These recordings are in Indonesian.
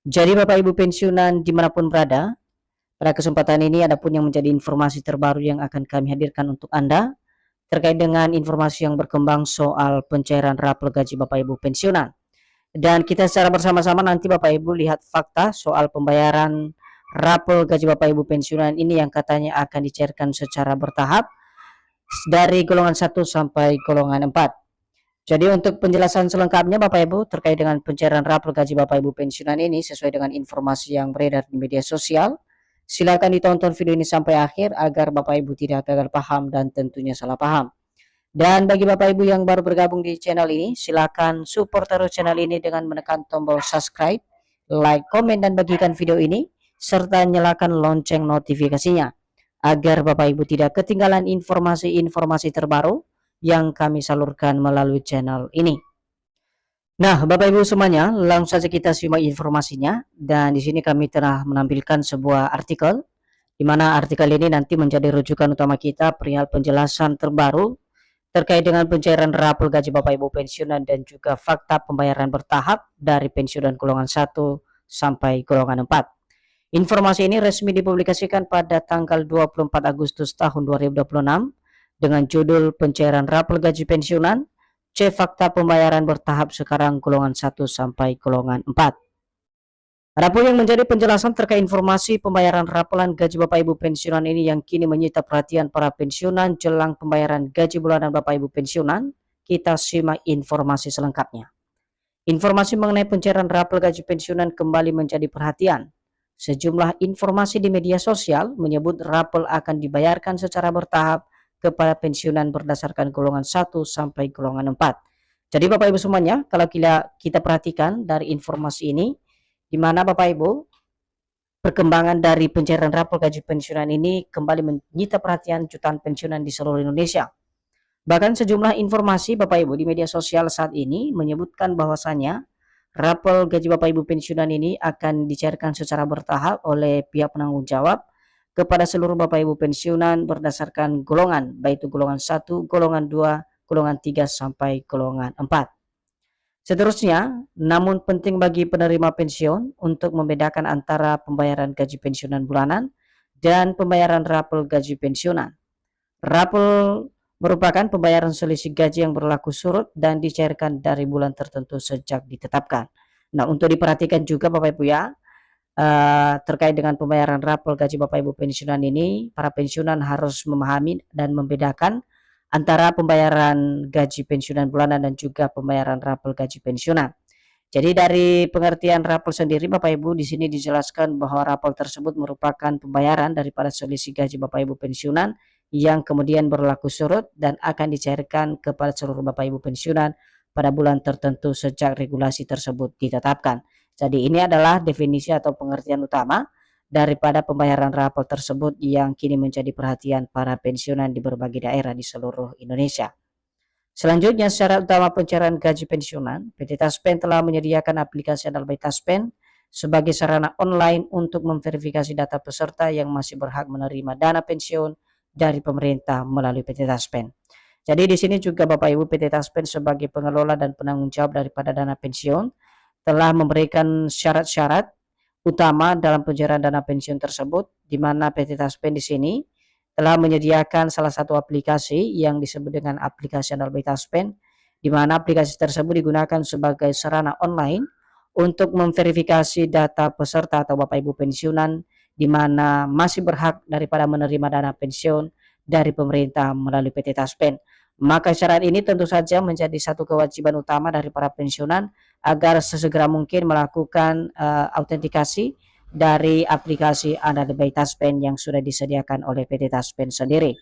Jadi Bapak Ibu pensiunan dimanapun berada, pada kesempatan ini ada pun yang menjadi informasi terbaru yang akan kami hadirkan untuk Anda terkait dengan informasi yang berkembang soal pencairan rapel gaji Bapak Ibu pensiunan. Dan kita secara bersama-sama nanti Bapak Ibu lihat fakta soal pembayaran rapel gaji Bapak Ibu pensiunan ini yang katanya akan dicairkan secara bertahap dari golongan 1 sampai golongan 4. Jadi untuk penjelasan selengkapnya Bapak Ibu terkait dengan pencairan rapel gaji Bapak Ibu pensiunan ini sesuai dengan informasi yang beredar di media sosial, silakan ditonton video ini sampai akhir agar Bapak Ibu tidak gagal paham dan tentunya salah paham. Dan bagi Bapak Ibu yang baru bergabung di channel ini, silakan support terus channel ini dengan menekan tombol subscribe, like, komen, dan bagikan video ini, serta nyalakan lonceng notifikasinya, agar Bapak Ibu tidak ketinggalan informasi-informasi terbaru yang kami salurkan melalui channel ini. Nah, Bapak Ibu semuanya, langsung saja kita simak informasinya. Dan di sini kami telah menampilkan sebuah artikel, di mana artikel ini nanti menjadi rujukan utama kita perihal penjelasan terbaru terkait dengan pencairan rapel gaji Bapak Ibu pensiunan dan juga fakta pembayaran bertahap dari pensiunan golongan 1 sampai golongan 4. Informasi ini resmi dipublikasikan pada tanggal 24 Agustus tahun 2026 dengan judul pencairan rapel gaji pensiunan, C fakta pembayaran bertahap sekarang golongan 1 sampai golongan 4. Adapun yang menjadi penjelasan terkait informasi pembayaran rapelan gaji Bapak Ibu pensiunan ini yang kini menyita perhatian para pensiunan jelang pembayaran gaji bulanan Bapak Ibu pensiunan, kita simak informasi selengkapnya. Informasi mengenai pencairan rapel gaji pensiunan kembali menjadi perhatian. Sejumlah informasi di media sosial menyebut rapel akan dibayarkan secara bertahap kepada pensiunan berdasarkan golongan 1 sampai golongan 4. Jadi Bapak Ibu semuanya, kalau kita perhatikan dari informasi ini, di mana Bapak Ibu perkembangan dari pencairan rapel gaji pensiunan ini kembali menyita perhatian jutaan pensiunan di seluruh Indonesia. Bahkan sejumlah informasi Bapak Ibu di media sosial saat ini menyebutkan bahwasannya rapel gaji Bapak Ibu pensiunan ini akan dicairkan secara bertahap oleh pihak penanggung jawab kepada seluruh Bapak Ibu pensiunan berdasarkan golongan, baik itu golongan 1, golongan 2, golongan 3 sampai golongan 4. Seterusnya, namun penting bagi penerima pensiun untuk membedakan antara pembayaran gaji pensiunan bulanan dan pembayaran rapel gaji pensiunan. Rapel merupakan pembayaran selisih gaji yang berlaku surut dan dicairkan dari bulan tertentu sejak ditetapkan. Nah, untuk diperhatikan juga Bapak Ibu ya, terkait dengan pembayaran rapel gaji Bapak Ibu pensiunan ini, para pensiunan harus memahami dan membedakan antara pembayaran gaji pensiunan bulanan dan juga pembayaran rapel gaji pensiunan. Jadi dari pengertian rapel sendiri Bapak Ibu di sini dijelaskan bahwa rapel tersebut merupakan pembayaran daripada selisih gaji Bapak Ibu pensiunan yang kemudian berlaku surut dan akan dicairkan kepada seluruh Bapak Ibu pensiunan pada bulan tertentu sejak regulasi tersebut ditetapkan. Jadi ini adalah definisi atau pengertian utama daripada pembayaran rapel tersebut yang kini menjadi perhatian para pensiunan di berbagai daerah di seluruh Indonesia. Selanjutnya, syarat utama pencairan gaji pensiunan, PT Taspen telah menyediakan aplikasi Analbay Taspen sebagai sarana online untuk memverifikasi data peserta yang masih berhak menerima dana pensiun dari pemerintah melalui PT Taspen. Jadi di sini juga Bapak Ibu PT Taspen sebagai pengelola dan penanggung jawab daripada dana pensiun telah memberikan syarat-syarat utama dalam pencairan dana pensiun tersebut, di mana PT Taspen di sini telah menyediakan salah satu aplikasi yang disebut dengan aplikasi Analbay Taspen, di mana aplikasi tersebut digunakan sebagai sarana online untuk memverifikasi data peserta atau Bapak Ibu pensiunan di mana masih berhak daripada menerima dana pensiun dari pemerintah melalui PT Taspen. Maka syarat ini tentu saja menjadi satu kewajiban utama dari para pensiunan agar sesegera mungkin melakukan autentikasi dari aplikasi Analbay Taspen yang sudah disediakan oleh PT Taspen sendiri.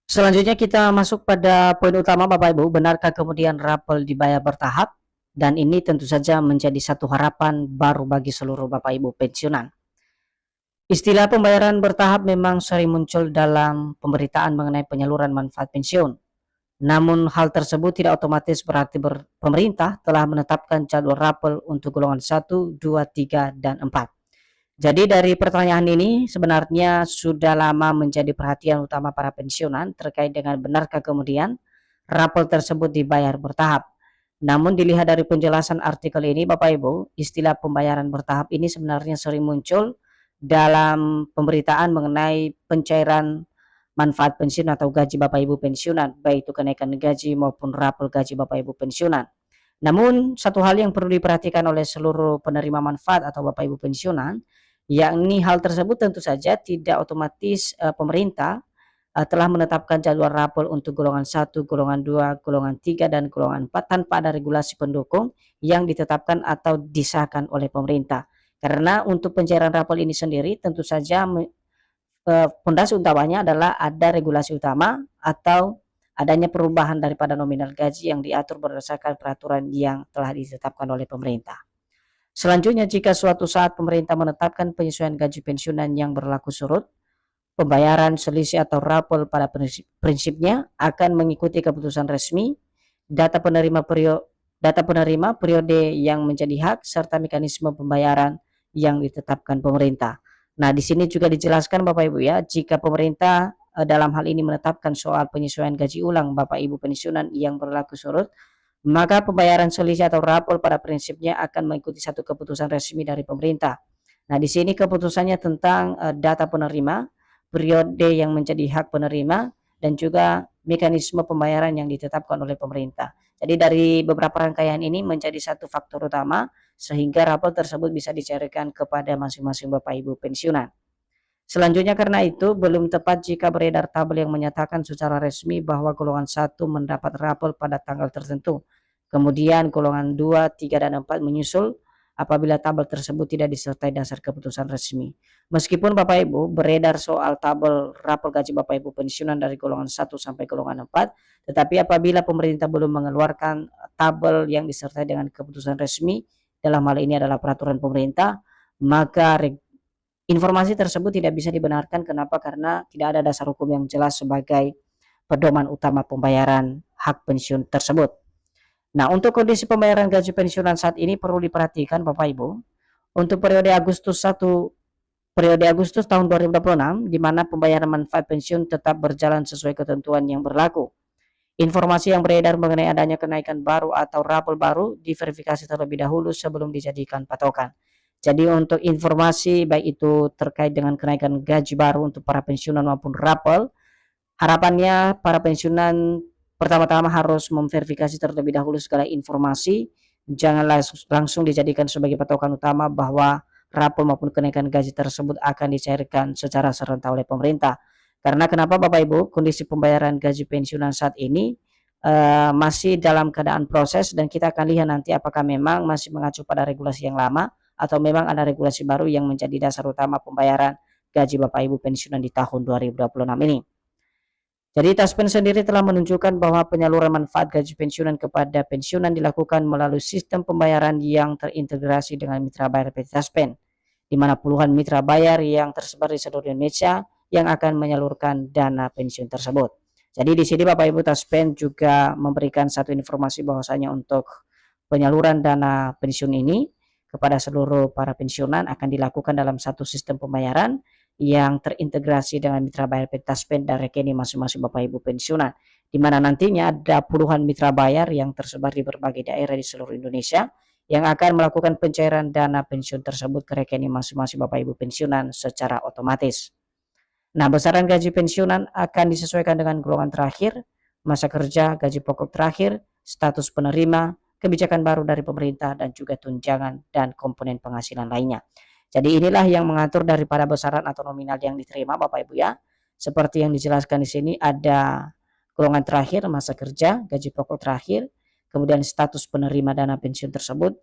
Selanjutnya kita masuk pada poin utama Bapak Ibu, benarkah kemudian rapel dibayar bertahap? Dan ini tentu saja menjadi satu harapan baru bagi seluruh Bapak Ibu pensiunan. Istilah pembayaran bertahap memang sering muncul dalam pemberitaan mengenai penyaluran manfaat pensiun. Namun hal tersebut tidak otomatis berarti pemerintah telah menetapkan jadwal rapel untuk golongan 1, 2, 3, dan 4. Jadi dari pertanyaan ini sebenarnya sudah lama menjadi perhatian utama para pensiunan terkait dengan benarkah kemudian rapel tersebut dibayar bertahap. Namun dilihat dari penjelasan artikel ini Bapak Ibu, istilah pembayaran bertahap ini sebenarnya sering muncul dalam pemberitaan mengenai pencairan manfaat pensiun atau gaji Bapak Ibu pensiunan, baik itu kenaikan gaji maupun rapel gaji Bapak Ibu pensiunan. Namun satu hal yang perlu diperhatikan oleh seluruh penerima manfaat atau Bapak Ibu pensiunan, yakni hal tersebut tentu saja tidak otomatis pemerintah telah menetapkan jadwal rapel untuk golongan 1, golongan 2, golongan 3, dan golongan 4 tanpa ada regulasi pendukung yang ditetapkan atau disahkan oleh pemerintah. Karena untuk pencairan rapel ini sendiri tentu saja fondasi utamanya adalah ada regulasi utama atau adanya perubahan daripada nominal gaji yang diatur berdasarkan peraturan yang telah ditetapkan oleh pemerintah. Selanjutnya, jika suatu saat pemerintah menetapkan penyesuaian gaji pensiunan yang berlaku surut, pembayaran selisih atau rapel pada prinsipnya akan mengikuti keputusan resmi, data penerima periode yang menjadi hak, serta mekanisme pembayaran yang ditetapkan pemerintah. Nah, di sini juga dijelaskan Bapak Ibu ya, jika pemerintah dalam hal ini menetapkan soal penyesuaian gaji ulang Bapak Ibu pensiunan yang berlaku surut, maka pembayaran selisih atau rapel pada prinsipnya akan mengikuti satu keputusan resmi dari pemerintah. Nah, di sini keputusannya tentang data penerima, periode yang menjadi hak penerima, dan juga mekanisme pembayaran yang ditetapkan oleh pemerintah. Jadi dari beberapa rangkaian ini menjadi satu faktor utama sehingga rapel tersebut bisa dicairkan kepada masing-masing Bapak Ibu pensiunan. Selanjutnya, karena itu belum tepat jika beredar tabel yang menyatakan secara resmi bahwa golongan 1 mendapat rapel pada tanggal tertentu. Kemudian golongan 2, 3, dan 4 menyusul apabila tabel tersebut tidak disertai dasar keputusan resmi. Meskipun Bapak Ibu beredar soal tabel rapel gaji Bapak Ibu pensiunan dari golongan 1 sampai golongan 4, tetapi apabila pemerintah belum mengeluarkan tabel yang disertai dengan keputusan resmi, dalam hal ini adalah peraturan pemerintah, maka informasi tersebut tidak bisa dibenarkan. Kenapa? Karena tidak ada dasar hukum yang jelas sebagai pedoman utama pembayaran hak pensiun tersebut. Nah, untuk kondisi pembayaran gaji pensiunan saat ini perlu diperhatikan Bapak Ibu. Untuk periode Agustus tahun 2026, di mana pembayaran manfaat pensiun tetap berjalan sesuai ketentuan yang berlaku. Informasi yang beredar mengenai adanya kenaikan baru atau rapel baru diverifikasi terlebih dahulu sebelum dijadikan patokan. Jadi untuk informasi baik itu terkait dengan kenaikan gaji baru untuk para pensiunan maupun rapel, harapannya para pensiunan pertama-tama harus memverifikasi terlebih dahulu segala informasi, jangan langsung dijadikan sebagai patokan utama bahwa rapel maupun kenaikan gaji tersebut akan dicairkan secara serentak oleh pemerintah. Karena kenapa Bapak Ibu, kondisi pembayaran gaji pensiunan saat ini masih dalam keadaan proses dan kita akan lihat nanti apakah memang masih mengacu pada regulasi yang lama atau memang ada regulasi baru yang menjadi dasar utama pembayaran gaji Bapak Ibu pensiunan di tahun 2026 ini. Jadi Taspen sendiri telah menunjukkan bahwa penyaluran manfaat gaji pensiunan kepada pensiunan dilakukan melalui sistem pembayaran yang terintegrasi dengan mitra bayar PT Taspen, di mana puluhan mitra bayar yang tersebar di seluruh Indonesia yang akan menyalurkan dana pensiun tersebut. Jadi di sini Bapak Ibu Taspen juga memberikan satu informasi bahwasanya untuk penyaluran dana pensiun ini kepada seluruh para pensiunan akan dilakukan dalam satu sistem pembayaran yang terintegrasi dengan mitra bayar PT Taspen dan rekening masing-masing Bapak Ibu pensiunan, di mana nantinya ada puluhan mitra bayar yang tersebar di berbagai daerah di seluruh Indonesia yang akan melakukan pencairan dana pensiun tersebut ke rekening masing-masing Bapak Ibu pensiunan secara otomatis. Nah, besaran gaji pensiunan akan disesuaikan dengan golongan terakhir, masa kerja, gaji pokok terakhir, status penerima, kebijakan baru dari pemerintah, dan juga tunjangan dan komponen penghasilan lainnya. Jadi inilah yang mengatur daripada besaran atau nominal yang diterima Bapak Ibu ya. Seperti yang dijelaskan di sini ada golongan terakhir, masa kerja, gaji pokok terakhir, kemudian status penerima dana pensiun tersebut,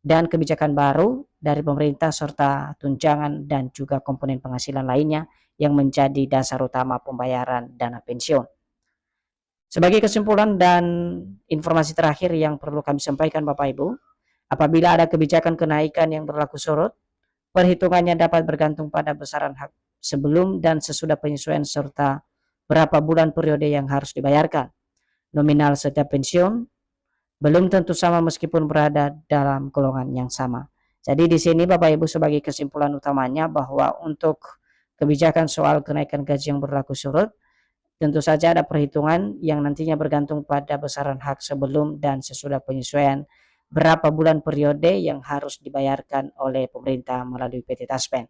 dan kebijakan baru dari pemerintah serta tunjangan dan juga komponen penghasilan lainnya yang menjadi dasar utama pembayaran dana pensiun. Sebagai kesimpulan dan informasi terakhir yang perlu kami sampaikan Bapak Ibu, apabila ada kebijakan kenaikan yang berlaku surut, perhitungannya dapat bergantung pada besaran hak sebelum dan sesudah penyesuaian serta berapa bulan periode yang harus dibayarkan. Nominal setiap pensiun belum tentu sama meskipun berada dalam golongan yang sama. Jadi di sini Bapak Ibu sebagai kesimpulan utamanya bahwa untuk kebijakan soal kenaikan gaji yang berlaku surut, Tentu saja ada perhitungan yang nantinya bergantung pada besaran hak sebelum dan sesudah penyesuaian berapa bulan periode yang harus dibayarkan oleh pemerintah melalui PT Taspen.